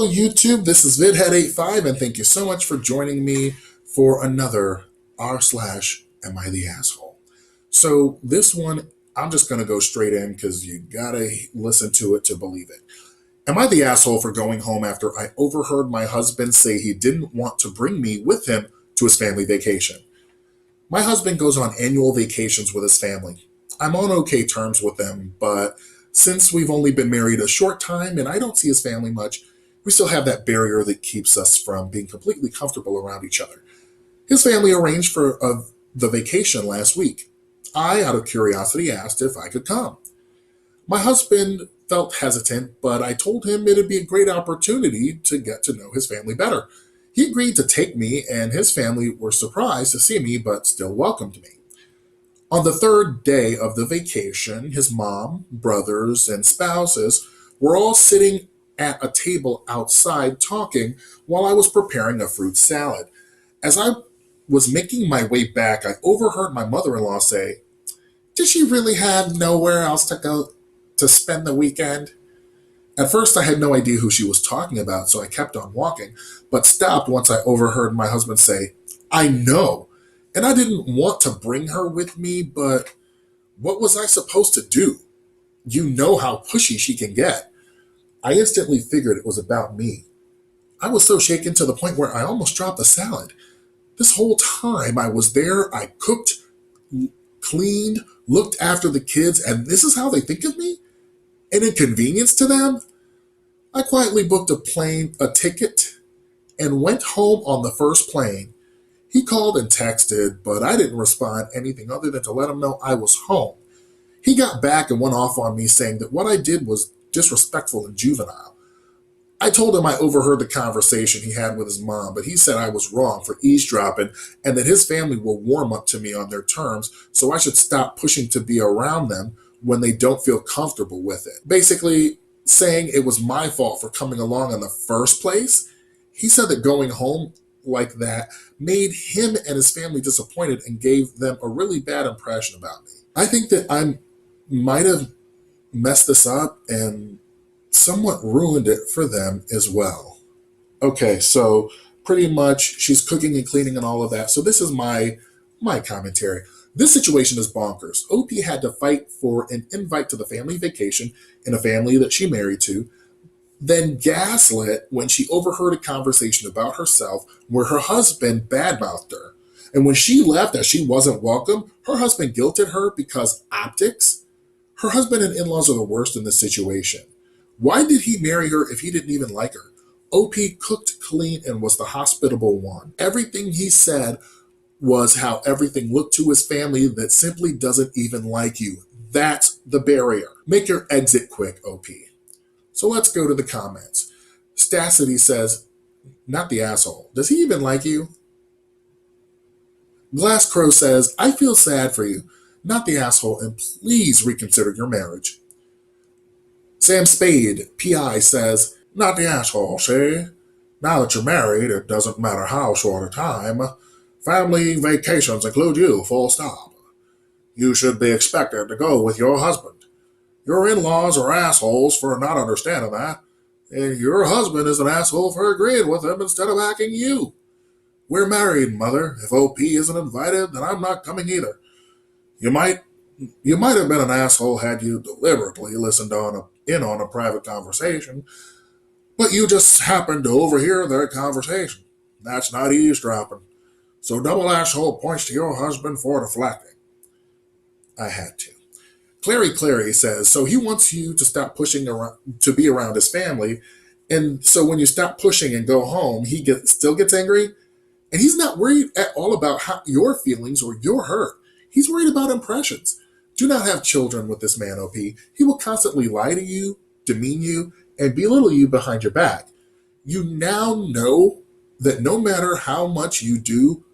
Hello, YouTube. This is VidHead85, and thank you so much for joining me for another r/slash Am I the Asshole? So, this one, I'm just going to go straight in because you gotta listen to it to believe it. Am I the asshole for going home after I overheard my husband say he didn't want to bring me with him to his family vacation? My husband goes on annual vacations with his family. I'm on okay terms with them, but since we've only been married a short time and I don't see his family much, we still have that barrier that keeps us from being completely comfortable around each other. His family arranged for the vacation last week. I, out of curiosity, asked if I could come. My husband felt hesitant, but I told him it'd be a great opportunity to get to know his family better. He agreed to take me, and his family were surprised to see me but still welcomed me. On the third day of the vacation, his mom, brothers, and spouses were all sitting at a table outside talking while I was preparing a fruit salad. As I was making my way back, I overheard my mother in law say, "Did she really have nowhere else to go to spend the weekend?" At first, I had no idea who she was talking about, so I kept on walking, but stopped once I overheard my husband say, "I know, and I didn't want to bring her with me, but what was I supposed to do? You know how pushy she can get." I instantly figured it was about me. I was so shaken to the point where I almost dropped the salad. This whole time I was there, I cooked, cleaned, looked after the kids, and this is how they think of me? An inconvenience to them? I quietly booked a ticket, and went home on the first plane. He called and texted, but I didn't respond anything other than to let him know I was home. He got back and went off on me saying that what I did was disrespectful and juvenile. I told him I overheard the conversation he had with his mom, but he said I was wrong for eavesdropping and that his family will warm up to me on their terms, so I should stop pushing to be around them when they don't feel comfortable with it. Basically, saying it was my fault for coming along in the first place. He said that going home like that made him and his family disappointed and gave them a really bad impression about me. I think that I might have messed this up and somewhat ruined it for them as well. Okay, so pretty much she's cooking and cleaning and all of that. So this is my commentary. This situation is bonkers. OP had to fight for an invite to the family vacation in a family that she married to, then gaslit when she overheard a conversation about herself where her husband badmouthed her. And when she left as she wasn't welcome, her husband guilted her because optics. Her husband and in-laws are the worst in this situation. Why did he marry her if he didn't even like her? OP cooked, clean, and was the hospitable one. Everything he said was how everything looked to his family that simply doesn't even like you. That's the barrier. Make your exit quick, OP. So let's go to the comments. Stacity says, "Not the asshole. Does he even like you?" Glass Crow says, "I feel sad for you. Not the asshole, and please reconsider your marriage." Sam Spade, PI, says, "Not the asshole, see? Now that you're married, it doesn't matter how short a time. Family vacations include you, full stop. You should be expected to go with your husband. Your in-laws are assholes for not understanding that, and your husband is an asshole for agreeing with them instead of hacking you. We're married, mother. If OP isn't invited, then I'm not coming either. You might have been an asshole had you deliberately listened in on a private conversation, but you just happened to overhear their conversation. That's not eavesdropping. So double asshole points to your husband for deflecting." I had to. Clary says, "So he wants you to stop pushing around to be around his family, and so when you stop pushing and go home, still gets angry, and he's not worried at all about your feelings or your hurt. He's worried about impressions. Do not have children with this man, OP. He will constantly lie to you, demean you, and belittle you behind your back. You now know that no matter how much you do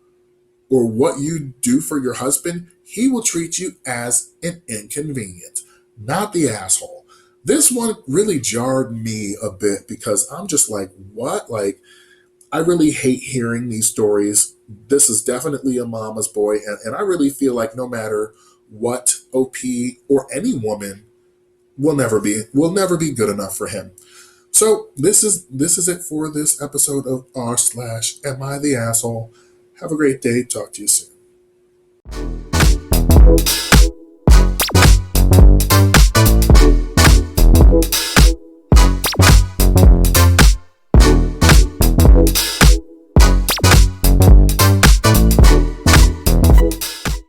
or what you do for your husband, he will treat you as an inconvenience, not the asshole." This one really jarred me a bit because I'm just like, what? Like, I really hate hearing these stories. This is definitely a mama's boy, and I really feel like no matter what, OP or any woman will never be good enough for him. So this is it for this episode of r slash am I the asshole. Have a great day. Talk to you soon.